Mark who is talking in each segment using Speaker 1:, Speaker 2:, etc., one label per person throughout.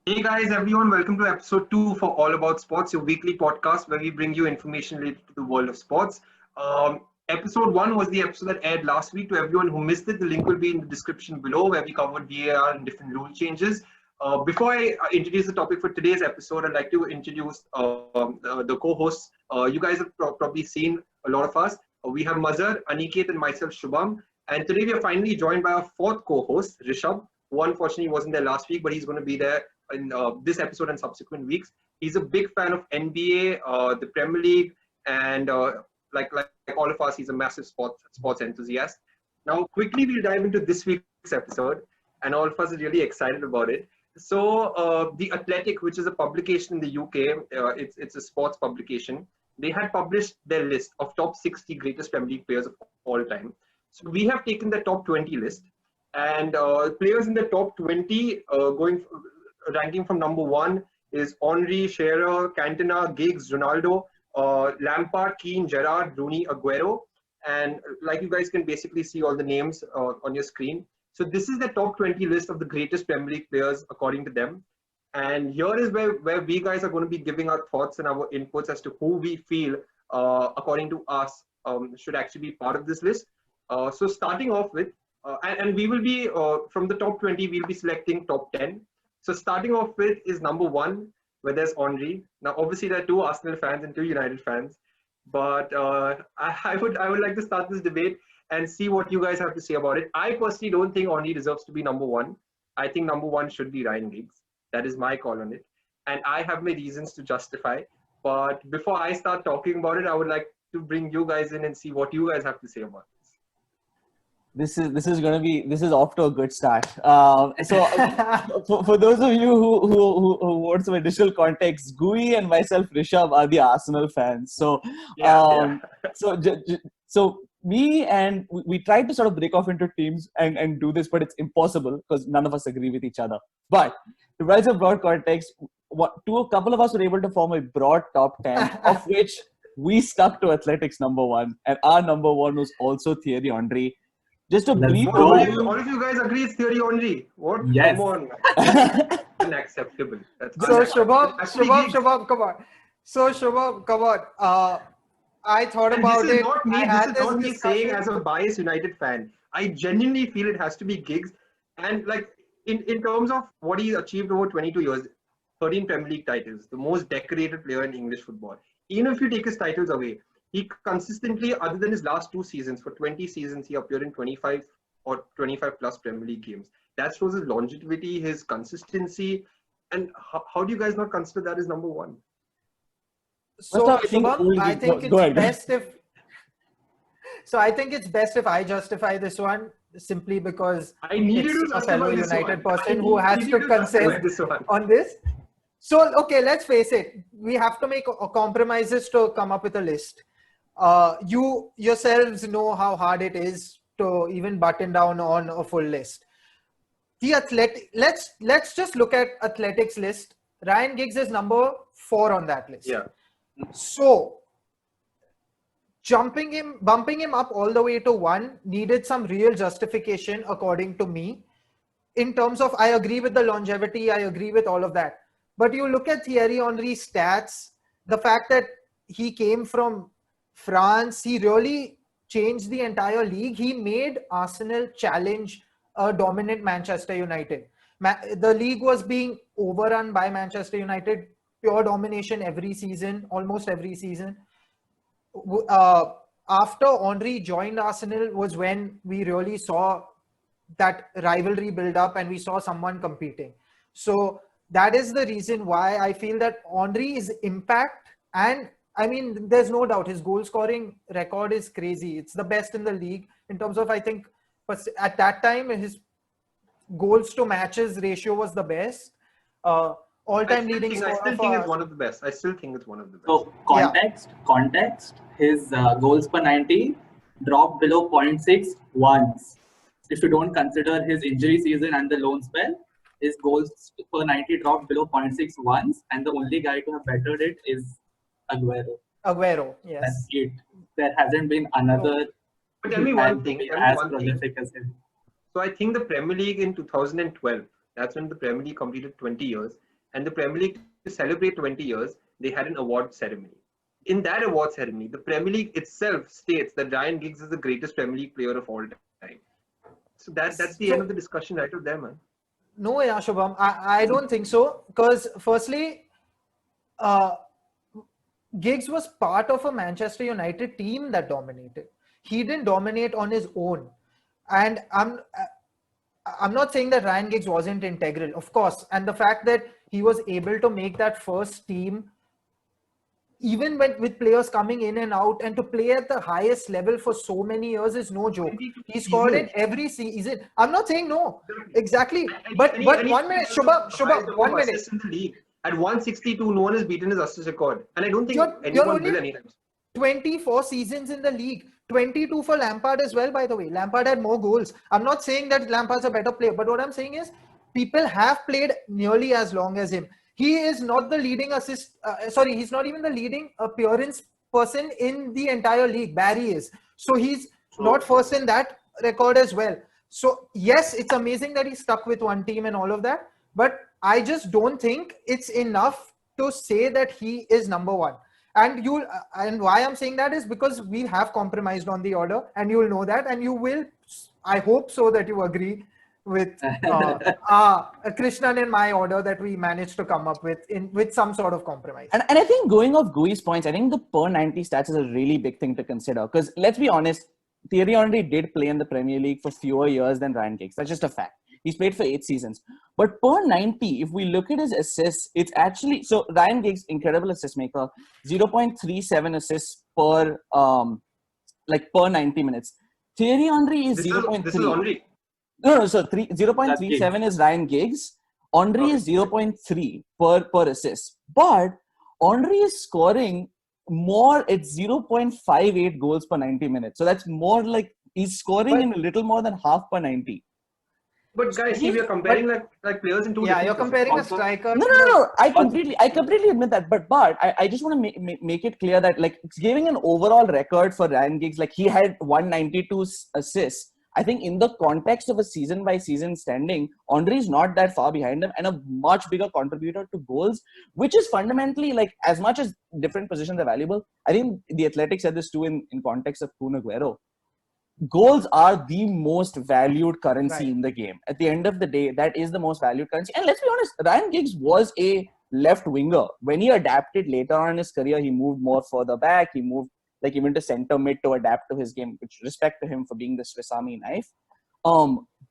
Speaker 1: Hey guys, everyone, welcome to episode 2 for All About Sports, your weekly podcast where we bring you information related to the world of sports. Episode 1 was the episode that aired last week. To everyone who missed it, the link will be in the description below where we covered VAR and different rule changes. Before I introduce the topic for today's episode, I'd like to introduce the co-hosts. You guys have probably seen a lot of us. We have Mazhar, Aniket, and myself, Shubham. And today we are finally joined by our fourth co-host, Rishabh, who unfortunately wasn't there last week, but he's going to be there in this episode and subsequent weeks. He's a big fan of NBA, the Premier League, and like all of us, he's a massive sports enthusiast. Now, quickly, we'll dive into this week's episode, and all of us are really excited about it. So, The Athletic, which is a publication in the UK, it's a sports publication. They had published their list of top 60 greatest Premier League players of all time. So we have taken the top 20 list, and players in the top 20 ranking from number 1 is Henry, Shearer, Cantona, Giggs, Ronaldo, Lampard, Keane, Gerrard, Rooney, Aguero. And like you guys can basically see all the names on your screen. So this is the top 20 list of the greatest Premier League players according to them. And here is where we guys are going to be giving our thoughts and our inputs as to who we feel, according to us, should actually be part of this list. So starting off with, and we will be, from the top 20, we'll be selecting top 10. So starting off with is number 1, where there's Henry. Now, obviously, there are 2 Arsenal fans and 2 United fans. But I would like to start this debate and see what you guys have to say about it. I personally don't think Henry deserves to be number 1. I think number 1 should be Ryan Giggs. That is my call on it. And I have my reasons to justify. But before I start talking about it, I would like to bring you guys in and see what you guys have to say about it.
Speaker 2: This is off to a good start. For those of you who want some additional context, Gui and myself, Rishabh, are the Arsenal fans. So we tried to sort of break off into teams and do this, but it's impossible because none of us agree with each other. But to provide some broad context, a couple of us were able to form a broad top 10, of which we stuck to Athletics number 1, and our number 1 was also Thierry Henry. Just a brief
Speaker 1: overview. All of you guys agree it's Thierry Henry. What?
Speaker 3: Yes.
Speaker 1: Come on. Unacceptable.
Speaker 4: So Shubham, come on. So Shubham, come on. I thought about
Speaker 1: this
Speaker 4: it.
Speaker 1: Is not me. This is not me saying as a biased United fan. I genuinely feel it has to be Giggs. And like in terms of what he's achieved over 22 years, 13 Premier League titles, the most decorated player in English football. Even if you take his titles away, he consistently, other than his last 2 seasons, for 20 seasons, he appeared in 25 or 25 plus Premier League games. That shows his longevity, his consistency. And how do you guys not consider that as number 1?
Speaker 4: So Shubham, I think it's best if I justify this one, simply because it's a fellow United person who has to consist on this. So, okay, let's face it. We have to make compromises to come up with a list. You yourselves know how hard it is to even button down on a full list. The Athletic, let's just look at Athletics list. Ryan Giggs is number 4 on that list.
Speaker 1: Yeah.
Speaker 4: So bumping him up all the way to 1 needed some real justification, according to me. In terms of, I agree with the longevity, I agree with all of that. But you look at Thierry Henry's stats, the fact that he came from France, he really changed the entire league. He made Arsenal challenge a dominant Manchester United. The league was being overrun by Manchester United, pure domination every season, almost every season. After Henry joined Arsenal was when we really saw that rivalry build up and we saw someone competing. So that is the reason why I feel that Henry's impact, and I mean, there's no doubt his goal scoring record is crazy. It's the best in the league in terms of, I think, at that time, his goals to matches ratio was the best. All-time leading scorer.
Speaker 1: I still think it's one of the best.
Speaker 3: So context, his goals per 90 dropped below 0.6 once. If you don't consider his injury season and the loan spell, his goals per 90 dropped below 0.6 once, and the only guy to have bettered it is
Speaker 4: Aguero, yes.
Speaker 3: That's it. There hasn't been another.
Speaker 1: But tell me one thing.
Speaker 3: As prolific as him.
Speaker 1: So I think the Premier League in 2012, that's when the Premier League completed 20 years. and the Premier League, to celebrate 20 years, they had an award ceremony. In that award ceremony, the Premier League itself states that Ryan Giggs is the greatest Premier League player of all time. So that's the end of the discussion right there, man.
Speaker 4: No, yeah, Shubham, I don't think so. Because firstly, Giggs was part of a Manchester United team that dominated. He didn't dominate on his own. And I'm not saying that Ryan Giggs wasn't integral, of course. And the fact that he was able to make that first team, even with players coming in and out, and to play at the highest level for so many years is no joke. He scored in every season. I'm not saying no, exactly. But 1 minute, Shubham, 1 minute.
Speaker 1: In the league. At 162, no one has beaten his assist record. And I don't think anyone will anytime.
Speaker 4: 24 seasons in the league. 22 for Lampard as well, by the way. Lampard had more goals. I'm not saying that Lampard's a better player, but what I'm saying is people have played nearly as long as him. He is not the leading he's not even the leading appearance person in the entire league. Barry is. So he's not first in that record as well. So yes, it's amazing that he's stuck with one team and all of that. But I just don't think it's enough to say that he is number one. And why I'm saying that is because we have compromised on the order, and you'll know that, and you will. I hope so that you agree with Krishnan and my order that we managed to come up with some sort of compromise.
Speaker 2: And I think going off Gui's points, I think the per 90 stats is a really big thing to consider. Because let's be honest, Thierry Henry did play in the Premier League for fewer years than Ryan Giggs. That's just a fact. He's played for 8 seasons. But per 90, if we look at his assists, it's actually... So Ryan Giggs, incredible assist maker, 0.37 assists per 90 minutes. Thierry Henry is 0.3.
Speaker 1: This is Henry.
Speaker 2: No, so 0.37 is Ryan Giggs. Henry is 0.3 per assist. But Henry is scoring more at 0.58 goals per 90 minutes. So that's more like he's scoring in a little more than half per 90.
Speaker 1: But guys, see, we are comparing like players in two.
Speaker 4: Yeah, you're comparing a striker.
Speaker 2: No. I completely admit that. But I just want to make it clear that like giving an overall record for Ryan Giggs, like he had 192 assists. I think in the context of a season by season standing, Henry is not that far behind him and a much bigger contributor to goals, which is fundamentally like as much as different positions are valuable. I think the Athletic said this too in context of Kun Aguero. Goals are the most valued currency in the game. At the end of the day, that is the most valued currency. And let's be honest, Ryan Giggs was a left winger. When he adapted later on in his career, he moved more further back. He moved like even to center mid to adapt to his game, which respect to him for being the Swiss Army knife.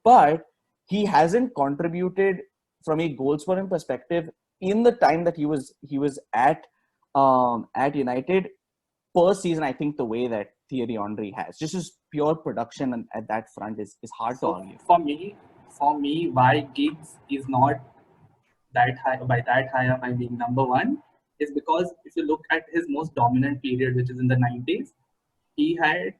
Speaker 2: But he hasn't contributed from a goal scoring perspective in the time that he was at United per season. I think the way that Thierry Henry has, just his pure production at that front is hard to argue.
Speaker 3: For me, why Giggs is not that high, by that high up by being number one, is because if you look at his most dominant period, which is in the 90s, he had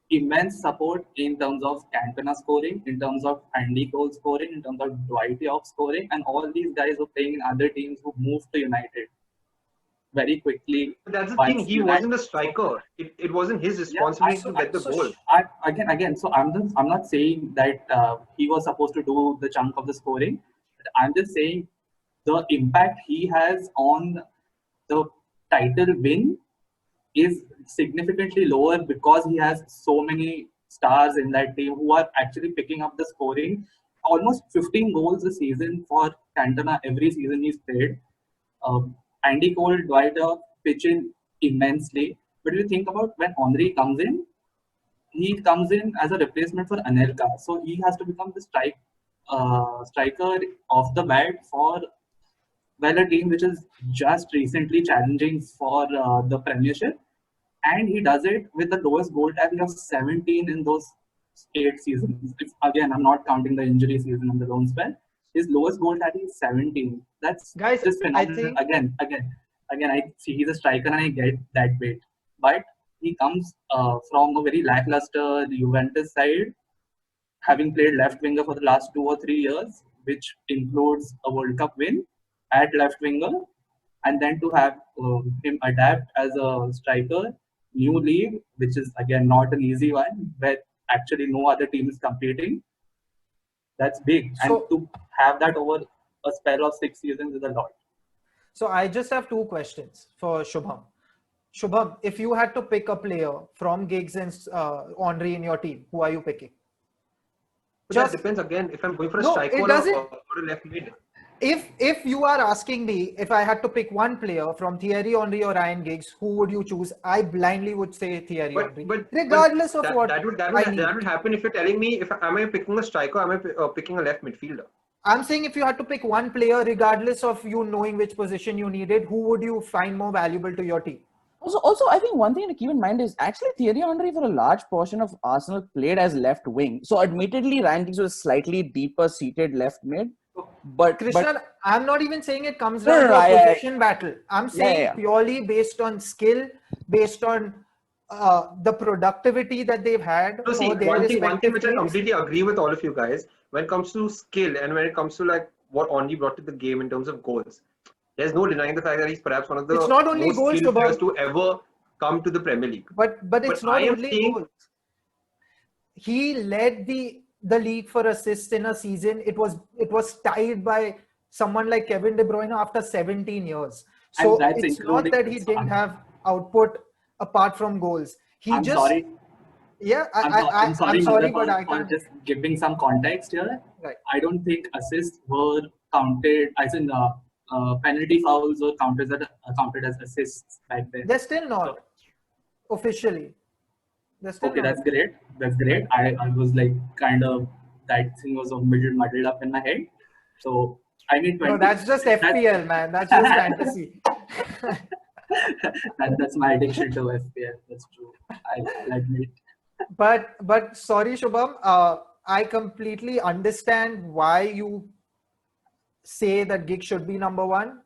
Speaker 3: immense support in terms of Cantona scoring, in terms of Andy Cole scoring, in terms of Dwight Yorke scoring, and all these guys were playing in other teams who moved to United very quickly.
Speaker 1: But that's the thing, he wasn't a striker. It wasn't his responsibility to get the goal.
Speaker 3: Again, so I'm not saying that he was supposed to do the chunk of the scoring. I'm just saying the impact he has on the title win is significantly lower because he has so many stars in that team who are actually picking up the scoring. Almost 15 goals a season for Cantona every season he's played. Andy Cole, Dwight Yorke pitch in immensely. But if you think about when Henry comes in, he comes in as a replacement for Anelka. So he has to become the striker off the bat for a team which is just recently challenging for the Premiership. And he does it with the lowest goal tally of 17 in those 8 seasons. Again, I'm not counting the injury season and the loan spell. His lowest goal tally is 17. That's
Speaker 4: guys,
Speaker 3: just phenomenal. Again, I see he's a striker and I get that weight. But he comes from a very lackluster Juventus side, having played left winger for the last 2 or 3 years, which includes a World Cup win at left winger, and then to have him adapt as a striker, new league, which is again not an easy one, where actually no other team is competing. That's big.
Speaker 4: So,
Speaker 3: and to have that over a spell of 6 seasons is a lot.
Speaker 4: So I just have two questions for Shubham. Shubham, if you had to pick a player from Giggs and Henry in your team, who are you picking?
Speaker 1: But
Speaker 4: Just-
Speaker 1: that depends again if I'm going for a
Speaker 4: No,
Speaker 1: striker
Speaker 4: it
Speaker 1: or
Speaker 4: doesn't-
Speaker 1: or a left mid.
Speaker 4: If you are asking me if I had to pick one player from Thierry Henry or Ryan Giggs, who would you choose? I blindly would say Thierry Henry, regardless of what
Speaker 1: that would
Speaker 4: I need.
Speaker 1: that would happen if you're telling me if am I picking a striker, am I picking a left midfielder?
Speaker 4: I'm saying if you had to pick one player, regardless of you knowing which position you needed, who would you find more valuable to your team?
Speaker 2: Also, I think one thing to keep in mind is actually Thierry Henry for a large portion of Arsenal played as left wing. So admittedly, Ryan Giggs was slightly deeper seated left mid. But
Speaker 4: Krishnan, I'm not even saying it comes
Speaker 2: No,
Speaker 4: down
Speaker 2: no,
Speaker 4: to
Speaker 2: no,
Speaker 4: a position battle. I'm saying
Speaker 2: yeah.
Speaker 4: purely based on skill, based on the productivity that they've had
Speaker 1: So see,
Speaker 4: for their
Speaker 1: one thing
Speaker 4: respective
Speaker 1: which I
Speaker 4: teams.
Speaker 1: completely agree with all of you guys, when it comes to skill and when it comes to like what Henry brought to the game in terms of goals, there's no denying the fact that he's perhaps one of the
Speaker 4: It's not only
Speaker 1: most
Speaker 4: goals,
Speaker 1: skilled
Speaker 4: Shubham.
Speaker 1: players to ever come to the Premier League.
Speaker 4: But it's
Speaker 1: But
Speaker 4: not
Speaker 1: I am
Speaker 4: only
Speaker 1: saying-
Speaker 4: goals. He led the league for assists in a season. It was tied by someone like Kevin De Bruyne after 17 years. So
Speaker 3: And that's
Speaker 4: it's not
Speaker 3: including-
Speaker 4: that he didn't have output apart from goals.
Speaker 3: I'm sorry.
Speaker 4: Yeah,
Speaker 3: I'm sorry, Mother,
Speaker 4: but I
Speaker 3: for
Speaker 4: can't.
Speaker 3: just giving some context here.
Speaker 4: Right.
Speaker 3: I don't think assists were counted as in penalty fouls were counted as assists back then.
Speaker 4: They're still not officially. They're still
Speaker 3: Okay,
Speaker 4: not.
Speaker 3: that's great. That's great. I was like kind of that thing was a little muddled up in my head. So I mean, 20,
Speaker 4: No, that's just FPL, man. That's just fantasy.
Speaker 3: that's my addiction to FPL. That's true. I'll admit.
Speaker 4: But sorry, Shubham. I completely understand why you say that Giggs should be number one,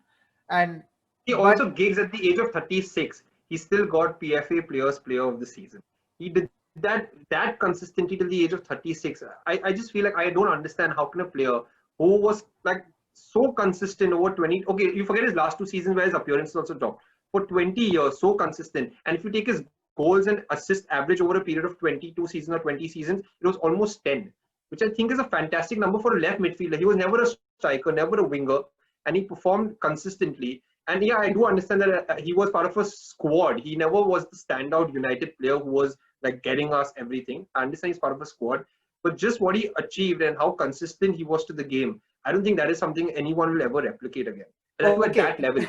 Speaker 4: and
Speaker 1: He also Giggs at the age of 36, he still got PFA Players Player of the Season. He did that consistently till the age of 36. I just feel like I don't understand how can a player who was like so consistent over 20. Okay, you forget his last 2 seasons where his appearances also dropped. For 20 years, so consistent. And if you take his goals and assist average over a period of 22 seasons or 20 seasons, it was almost 10, which I think is a fantastic number for a left midfielder. He was never a striker, never a winger, and he performed consistently. And yeah, I do understand that he was part of a squad. He never was the standout United player who was like getting us everything. I understand he's part of a squad, but just what he achieved and how consistent he was to the game, I don't think that is something anyone will ever replicate again. At that level.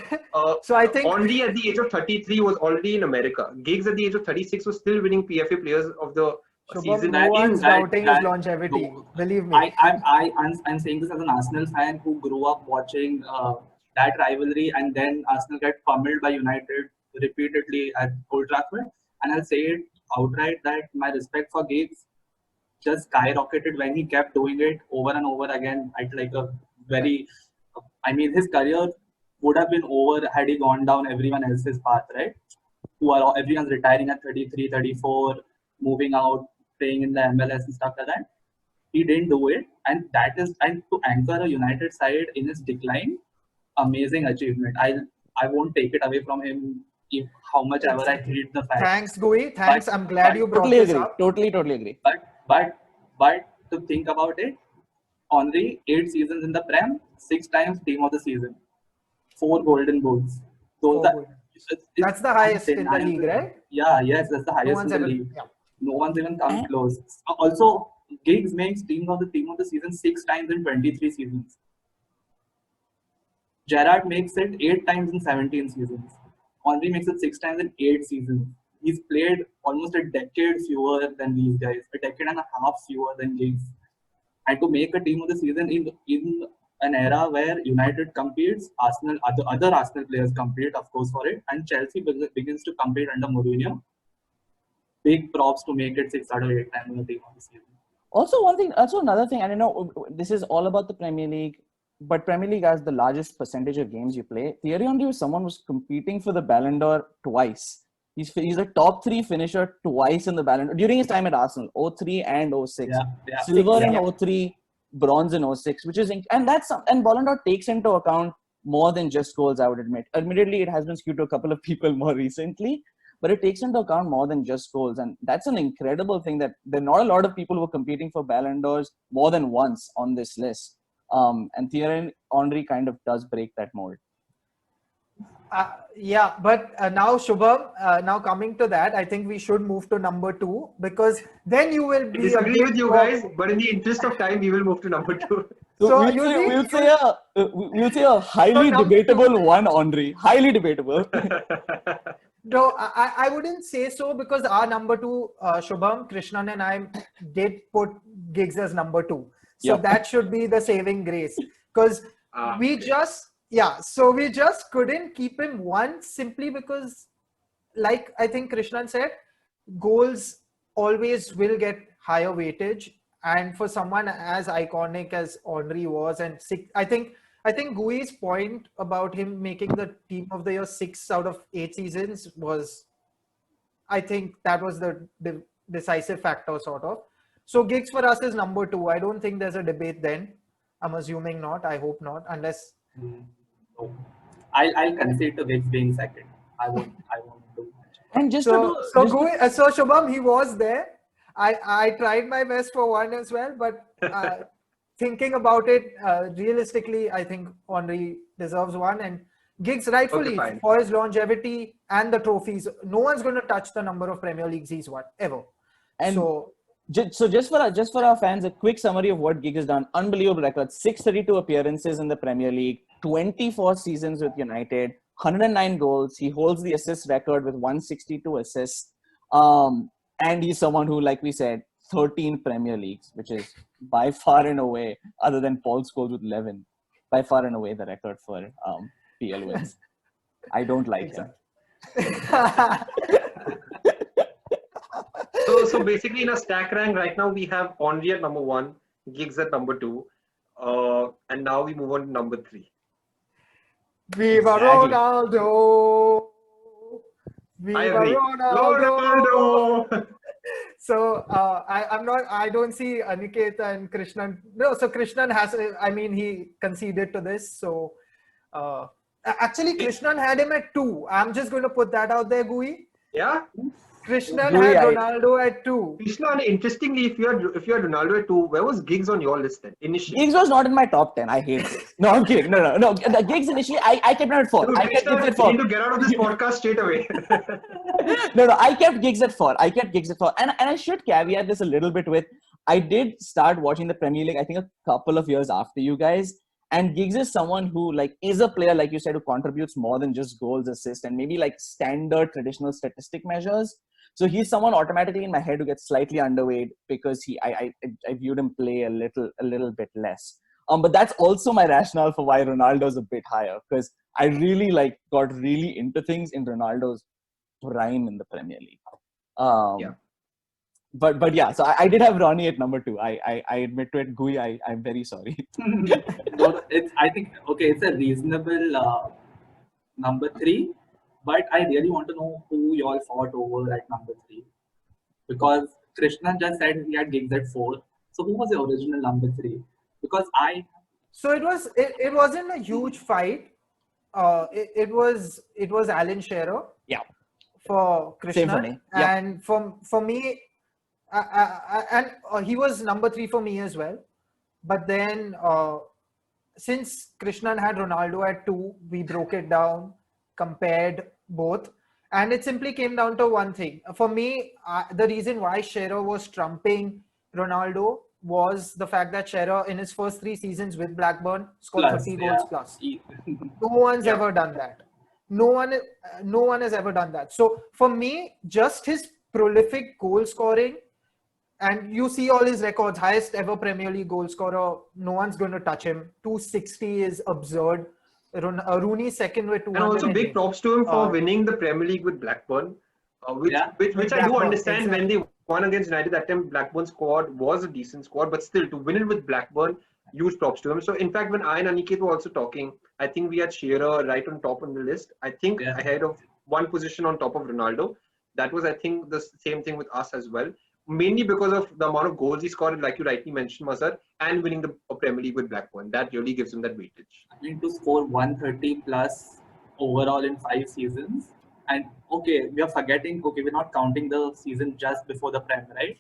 Speaker 4: So I think
Speaker 1: Henry at the age of 33 was already in America. Giggs at the age of 36 was still winning PFA Players of the
Speaker 4: Shubham,
Speaker 1: season.
Speaker 4: no one's doubting his
Speaker 3: that-
Speaker 4: longevity.
Speaker 3: no.
Speaker 4: Believe me.
Speaker 3: I'm saying this as an Arsenal fan who grew up watching that rivalry, and then Arsenal get pummeled by United repeatedly at Old Trafford. And I'll say it outright that my respect for Giggs just skyrocketed when he kept doing it over and over again at like a very, I mean, his career would have been over had he gone down everyone else's path, right? Everyone's retiring at 33, 34, moving out, playing in the MLS and stuff like that. He didn't do it, and to anchor a United side in his decline, amazing achievement. I won't take it away from him, how much ever I hate the fact.
Speaker 4: Thanks, Gui. Thanks. I'm glad you brought
Speaker 2: Totally
Speaker 4: this
Speaker 2: agree.
Speaker 4: up.
Speaker 2: Totally agree.
Speaker 3: But to think about it, Henry 8 seasons in the Prem, 6 times Team of the Season, 4 Golden Boots.
Speaker 4: That's the highest in the league, right?
Speaker 3: Yeah, yes, that's the highest in the league.
Speaker 4: Yeah.
Speaker 3: No one's even come close. Also, Giggs makes Team of the Season 6 times in 23 seasons. Gerrard makes it 8 times in 17 seasons. Henry makes it 6 times in 8 seasons. He's played almost a decade fewer than these guys, a decade and a half fewer than Giggs. And to make a Team of the Season in an era where United competes, Arsenal, other Arsenal players compete, of course, for it, and Chelsea begins to compete under Mourinho. Big props to make it 6 out of 8 times in the Team of the Season.
Speaker 2: Also another thing, and I know this is all about the Premier League, but Premier League has the largest percentage of games you play. Thierry Henry was someone who's competing for the Ballon d'Or twice. He's a top 3 finisher twice in the Ballon d'Or during his time at Arsenal, 03 and 06.
Speaker 3: Yeah.
Speaker 2: Silver in 03, bronze in 06, which is and Ballon d'Or takes into account more than just goals, I would admit. Admittedly, it has been skewed to a couple of people more recently, but it takes into account more than just goals, and that's an incredible thing that there are not a lot of people who are competing for Ballon d'Ors more than once on this list. And Thierry Henry kind of does break that mold.
Speaker 4: Yeah, but now Shubham, now coming to that, I think we should move to number 2 because then you will
Speaker 1: I
Speaker 4: be
Speaker 1: disagree with you
Speaker 4: more-
Speaker 1: guys, but in the interest of time, we will move to number 2.
Speaker 2: So,
Speaker 4: So
Speaker 2: we'll,
Speaker 4: you
Speaker 2: say,
Speaker 4: need-
Speaker 2: we'll say a highly
Speaker 4: number
Speaker 2: debatable
Speaker 4: 2.
Speaker 2: one, Henry. Highly debatable.
Speaker 4: No, I wouldn't say so because our number 2, Shubham, Krishnan and I did put Giggs as number 2. So
Speaker 2: Yep.
Speaker 4: that should be the saving grace because we just couldn't keep him 1 simply because, like I think Krishnan said, goals always will get higher weightage. And for someone as iconic as Henry was, and I think Gui's point about him making the team of the year 6 out of 8 seasons was, I think that was the decisive factor sort of. So Giggs for us is number 2. I don't think there's a debate then. I'm assuming not. I hope not, unless.
Speaker 3: No. I'll concede to Giggs being second. I won't do much.
Speaker 2: And just
Speaker 4: So
Speaker 2: to do,
Speaker 4: so Shubham, he was there. I tried my best for 1 as well, but thinking about it realistically, I think Henry deserves 1, and Giggs rightfully
Speaker 1: fine.
Speaker 4: for his longevity and the trophies. No one's going to touch the number of Premier Leagues he's won ever.
Speaker 2: And
Speaker 4: so
Speaker 2: just for our fans, a quick summary of what Giggs has done. Unbelievable record: 632 appearances in the Premier League, 24 seasons with United, 109 goals. He holds the assist record with 162 assists. And he's someone who, like we said, 13 Premier Leagues, which is by far and away, other than Paul Scholes with 11, by far and away the record for PL wins. I don't like him.
Speaker 1: So basically, in a stack rank right now, we have Henry at number 1, Giggs at number 2, and now we move on to number 3.
Speaker 4: Viva
Speaker 2: Exactly.
Speaker 4: Ronaldo! Viva
Speaker 1: I agree.
Speaker 4: Ronaldo!
Speaker 1: Ronaldo!
Speaker 4: So I don't see Aniket and Krishnan. No, so Krishnan has, I mean, he conceded to this. So actually, Krishnan had him at 2. I'm just going to put that out there, Gui.
Speaker 1: Yeah.
Speaker 4: Krishnan
Speaker 2: Gui,
Speaker 4: had Ronaldo at 2.
Speaker 1: Krishna, interestingly, if you had Ronaldo at 2, where was Giggs on your list then? Initially.
Speaker 2: Giggs was not in my top 10. I hate it. No, I'm kidding. No. The Giggs initially, I kept him at 4.
Speaker 1: Dude,
Speaker 2: I kept Giggs
Speaker 1: Krishna,
Speaker 2: at
Speaker 1: you
Speaker 2: 4.
Speaker 1: need to get out of this podcast straight away.
Speaker 2: No, I kept Giggs at 4. And I should caveat this a little bit with, I did start watching the Premier League, I think a couple of years after you guys. And Giggs is someone who is a player, like you said, who contributes more than just goals, assists, and maybe standard traditional statistic measures. So he's someone automatically in my head who gets slightly underweight because I viewed him play a little bit less. But that's also my rationale for why Ronaldo's a bit higher, because I really got really into things in Ronaldo's prime in the Premier League.
Speaker 1: Yeah.
Speaker 2: But yeah, so I did have Ronnie at number 2. I admit to it, Gui, I'm very sorry.
Speaker 3: No, I think it's a reasonable number 3, but I really want to know who you all fought over at number 3, because Krishnan just said he had Giggs at 4. So who was the original number 3? Because
Speaker 4: So it wasn't a huge fight. It was Alan Shearer.
Speaker 2: Yeah.
Speaker 4: For Krishnan.
Speaker 2: Same for me. Yep.
Speaker 4: And for me, he was number 3 for me as well. But then since Krishnan had Ronaldo at 2, we broke it down, compared both, and it simply came down to one thing. For me, the reason why Shearer was trumping Ronaldo was the fact that Shearer in his first 3 seasons with Blackburn scored 30 goals plus. No one's ever done that. No one has ever done that. So for me, just his prolific goal scoring, and you see all his records, highest ever Premier League goal scorer, no one's going to touch him. 260 is absurd. Rooney second with 200.
Speaker 1: And also big props to him for winning the Premier League with Blackburn, which I do understand. When they won against United that time, Blackburn's squad was a decent squad, but still to win it with Blackburn, huge props to him. So in fact, when I and Aniket were also talking, I think we had Shearer right on top on the list. I think ahead of 1 position on top of Ronaldo. That was, I think, the same thing with us as well. Mainly because of the amount of goals he scored, like you rightly mentioned, Mazhar, and winning the Premier League with Blackburn. That really gives him that weightage.
Speaker 3: I mean, to score 130 plus overall in 5 seasons. And we are forgetting, we're not counting the season just before the Prem, right?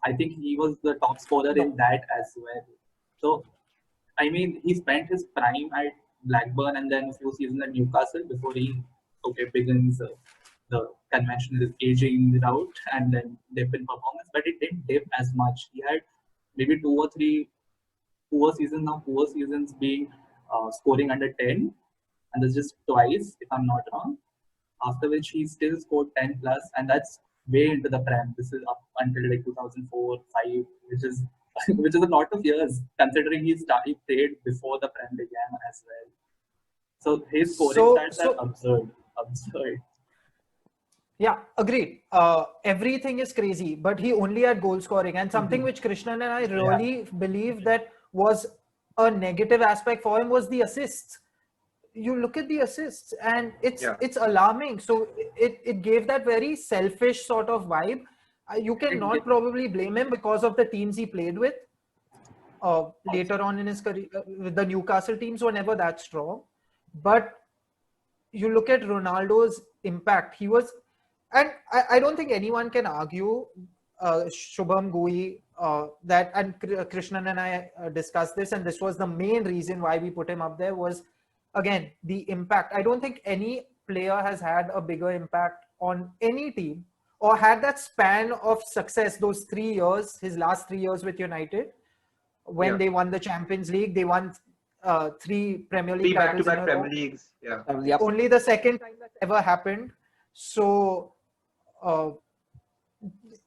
Speaker 3: I think he was the top scorer in that as well. So I mean, he spent his prime at Blackburn and then a few seasons at Newcastle before he begins the conventional aging route and then dip in performance. But it didn't dip as much. He had maybe 2 or 3 poor seasons being scoring under 10, and that's just twice, if I'm not wrong. After which he still scored 10 plus, and that's way into the prem. This is up until like 2004, 5, which is which is a lot of years considering he played before the prem began as well. So his scoring stats are absurd.
Speaker 4: Yeah, agreed. Everything is crazy, but he only had goal scoring, and something which Krishnan and I really believe that was a negative aspect for him was the assists. You look at the assists, and it's alarming. So it gave that very selfish sort of vibe. You cannot probably blame him because of the teams he played with later on in his career. The Newcastle teams were never that strong, but you look at Ronaldo's impact. He was, and I don't think anyone can argue, Shubham Gui, that, and Krishnan and I discussed this, and this was the main reason why we put him up there was, again, the impact. I don't think any player has had a bigger impact on any team or had that span of success, those 3 years, his last 3 years with United, when they won the Champions League. They won 3 Premier League titles.
Speaker 1: 3 back-to-back Premier Leagues. Yeah.
Speaker 2: Yep.
Speaker 4: Only the second time that ever happened. So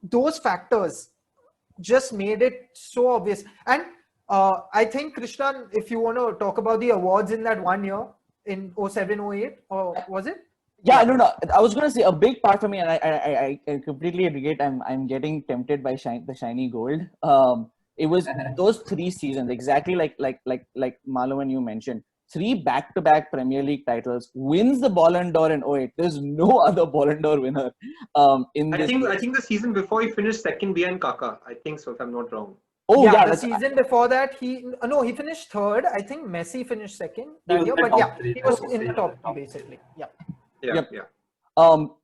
Speaker 4: those factors just made it so obvious. And I think, Krishnan, if you want to talk about the awards in that 1 year, in 07, 08, or was it?
Speaker 2: Yeah, no. I was going to say a big part for me, and I completely agree. I'm getting tempted by the shiny gold. It was those 3 seasons, exactly like Malo and you mentioned. 3 back-to-back Premier League titles, wins the Ballon d'Or in 08. There's no other Ballon d'Or winner in this.
Speaker 1: I think the season before he finished second behind Kaká. I think so, if I'm not wrong.
Speaker 4: Oh yeah, the season before that he finished third. I think Messi finished second that year, but yeah, he was in the top 3 basically. Yeah.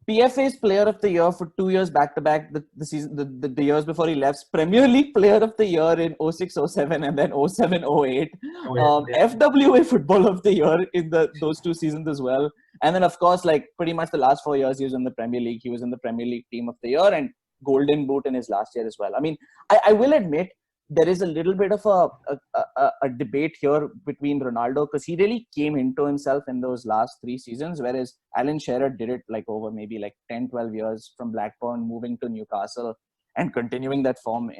Speaker 2: PFA's Player of the Year for 2 years back to back. The years before he left, Premier League Player of the Year in 06-07 and then 07-08. FWA Football of the Year in those 2 seasons as well. And then of course, like pretty much the last 4 years he was in the Premier League. He was in the Premier League Team of the Year and Golden Boot in his last year as well. I mean, I will admit there is a little bit of a debate here between Ronaldo, because he really came into himself in those last 3 seasons, whereas Alan Shearer did it like over maybe like 10, 12 years from Blackburn, moving to Newcastle and continuing that form.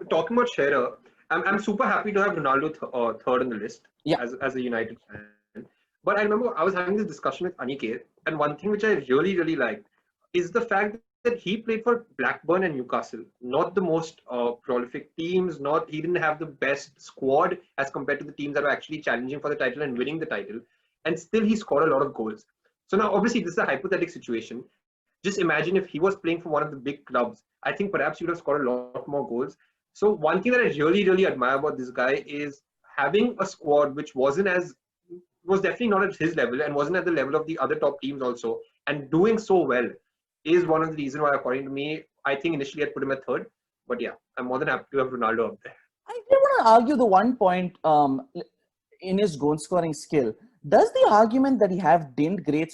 Speaker 1: Talking about Shearer, I'm super happy to have Ronaldo third on the list as a United fan. But I remember I was having this discussion with Aniket, and one thing which I really, really liked is the fact that he played for Blackburn and Newcastle, not the most prolific teams. He didn't have the best squad as compared to the teams that were actually challenging for the title and winning the title, and still he scored a lot of goals. So now, obviously, this is a hypothetical situation. Just imagine if he was playing for one of the big clubs. I think perhaps he would have scored a lot more goals. So one thing that I really, really admire about this guy is having a squad which was definitely not at his level and wasn't at the level of the other top teams also, and doing so well is one of the reasons why, according to me, I think initially I'd put him at third. But yeah, I'm more than happy to have Ronaldo up there.
Speaker 2: I did want to argue the one point in his goal scoring skill. Does the argument that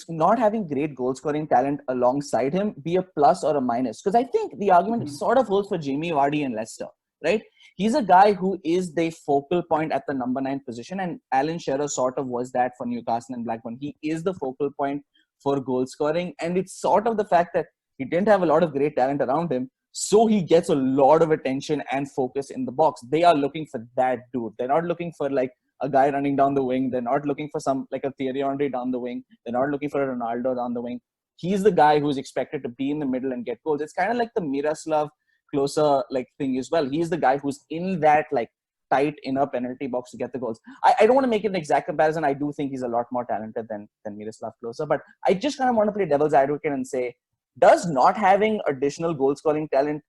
Speaker 2: not having great goal scoring talent alongside him be a plus or a minus? Because I think the argument sort of holds for Jamie Vardy and Leicester, right? He's a guy who is the focal point at the number 9 position, and Alan Shearer sort of was that for Newcastle and Blackburn. He is the focal point for goal scoring, and it's sort of the fact that he didn't have a lot of great talent around him, so he gets a lot of attention and focus in the box. They are looking for that dude. They're not looking for like a guy running down the wing. They're not looking for some like a Thierry Henry down the wing. They're not looking for a Ronaldo down the wing. He's the guy who's expected to be in the middle and get goals. It's kind of like the Miroslav Klose like thing as well. He's the guy who's in that like tight inner penalty box to get the goals. I don't want to make it an exact comparison. I do think he's a lot more talented than Miroslav Klose, but I just kind of want to play devil's advocate and say, does not having additional goal scoring talent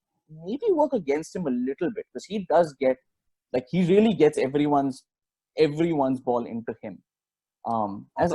Speaker 2: maybe work against him a little bit? Because he does he really gets everyone's ball into him.
Speaker 1: I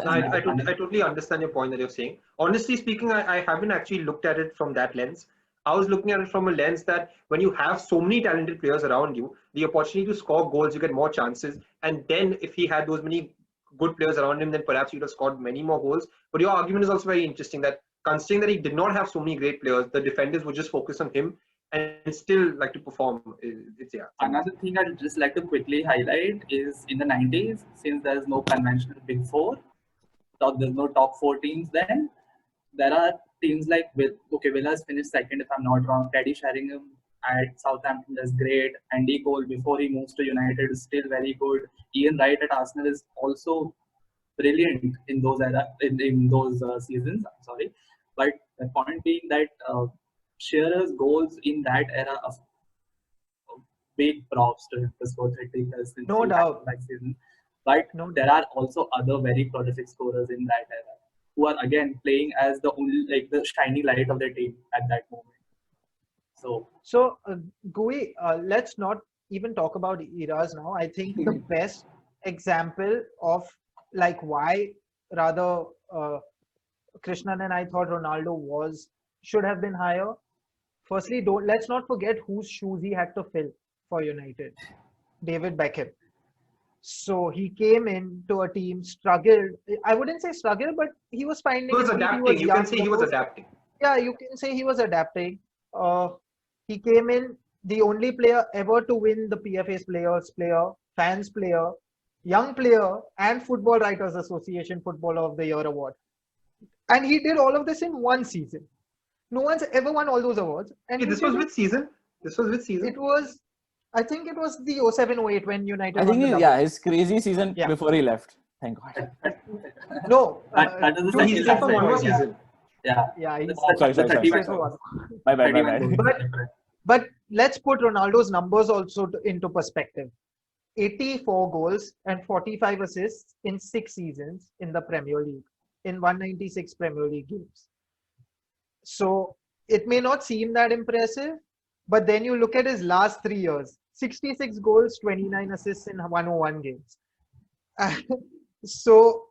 Speaker 1: totally understand your point that you're saying. Honestly speaking, I haven't actually looked at it from that lens. I was looking at it from a lens that when you have so many talented players around you, the opportunity to score goals, you get more chances. And then if he had those many good players around him, then perhaps he would have scored many more goals. But your argument is also very interesting that considering that he did not have so many great players, the defenders would just focus on him and still like to perform. It's yeah.
Speaker 3: Another thing I'd just like to quickly highlight is in the 90s, since there's no conventional Big Four, so there's no top 4 teams then, there are teams like, Villa's finished second if I'm not wrong. Teddy Sheringham at Southampton is great. Andy Cole before he moves to United is still very good. Ian Wright at Arsenal is also brilliant in those seasons. I'm sorry, but the point being that Shearer's goals in that era of big props to him to score 30 plus in
Speaker 4: No doubt.
Speaker 3: season. But
Speaker 4: No
Speaker 3: there are also other very prolific scorers in that era who are again playing as the only the shiny light of their team at that moment.
Speaker 4: So Gui, let's not even talk about eras now. I think the best example of like why rather Krishnan and I thought Ronaldo should have been higher. Firstly, let's not forget whose shoes he had to fill for United. David Beckham. So he came into a team, struggled. I wouldn't say struggled, but he was finding.
Speaker 1: He was adapting. You can say he was adapting.
Speaker 4: Yeah, you can say he was adapting. He came in the only player ever to win the PFA's Players Player, Fans Player, Young Player, and Football Writers Association Footballer of the Year award. And he did all of this in one season. No one's ever won all those awards. And
Speaker 1: this was which season? This was which season?
Speaker 4: It was, I think it was the 07-08 when United
Speaker 2: I think
Speaker 4: won the double.
Speaker 2: his crazy season before he left. Thank God.
Speaker 4: No.
Speaker 3: That is the
Speaker 1: He's for one more season.
Speaker 3: Yeah.
Speaker 4: He's
Speaker 2: Sorry. My bad.
Speaker 4: But let's put Ronaldo's numbers also into perspective. 84 goals and 45 assists in 6 seasons in the Premier League, in 196 Premier League games. So it may not seem that impressive, but then you look at his last 3 years, 66 goals, 29 assists in 101 games. So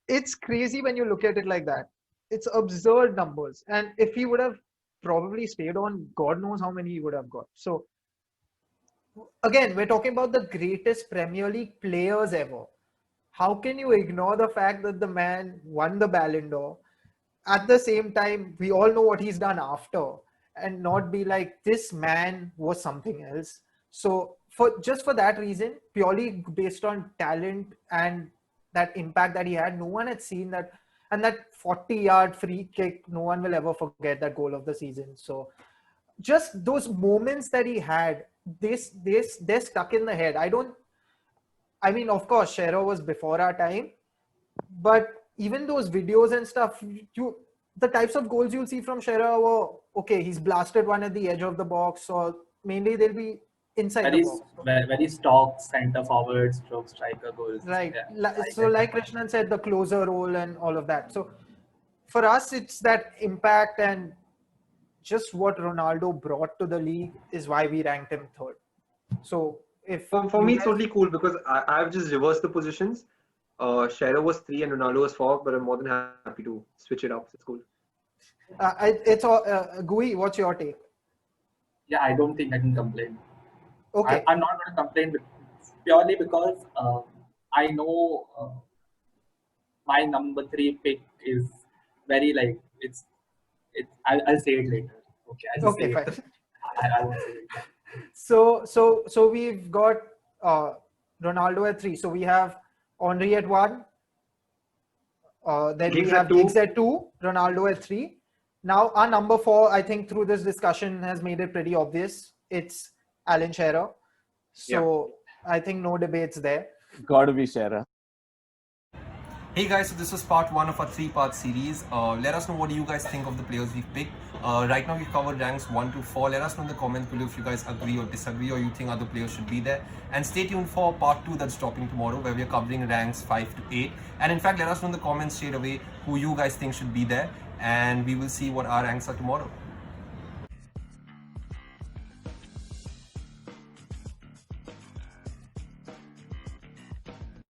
Speaker 4: it's crazy when you look at it like that. It's absurd numbers. And if he would have probably stayed on, God knows how many he would have got. So again, we're talking about the greatest Premier League players ever. How can you ignore the fact that the man won the Ballon d'Or? At the same time, we all know what he's done after and not be like, this man was something else. So for that reason, purely based on talent and that impact that he had, no one had seen that. And that 40-yard free kick, no one will ever forget that goal of the season. So just those moments that he had, they're stuck in the head. I mean, of course, Shearer was before our time, but even those videos and stuff, the types of goals you'll see from Shearer were, okay, he's blasted one at the edge of the box, or mainly they'll be inside the box.
Speaker 3: Very stock center forward, stroke striker goals.
Speaker 4: Right. So like Krishnan said, the closer role and all of that. So for us, it's that impact and just what Ronaldo brought to the league is why we ranked him third. So if
Speaker 1: for me, it's totally cool because I've just reversed the positions. Shearer was 3 and Ronaldo was 4, but I'm more than happy to switch it up. It's cool.
Speaker 4: Gui, what's your take?
Speaker 3: Yeah, I don't think I can complain.
Speaker 4: Okay.
Speaker 3: I'm not going to complain purely because I know my number 3 pick is very I'll say it later. Okay.
Speaker 4: Okay, fine.
Speaker 3: I won't say it.
Speaker 4: So we've got Ronaldo at 3. So we have Henry at 1. Then we have Giggs at 2. Ronaldo at 3. Now our number 4, I think through this discussion has made it pretty obvious. It's Alan Shearer. So I think no debates there.
Speaker 2: Gotta be Shearer.
Speaker 1: Hey guys, so this was part 1 of our 3-part series. Let us know what do you guys think of the players we've picked. Right now we've covered ranks 1 to 4. Let us know in the comments below if you guys agree or disagree or you think other players should be there. And stay tuned for part 2 that's dropping tomorrow where we're covering ranks 5 to 8. And in fact, let us know in the comments straight away who you guys think should be there. And we will see what our ranks are tomorrow.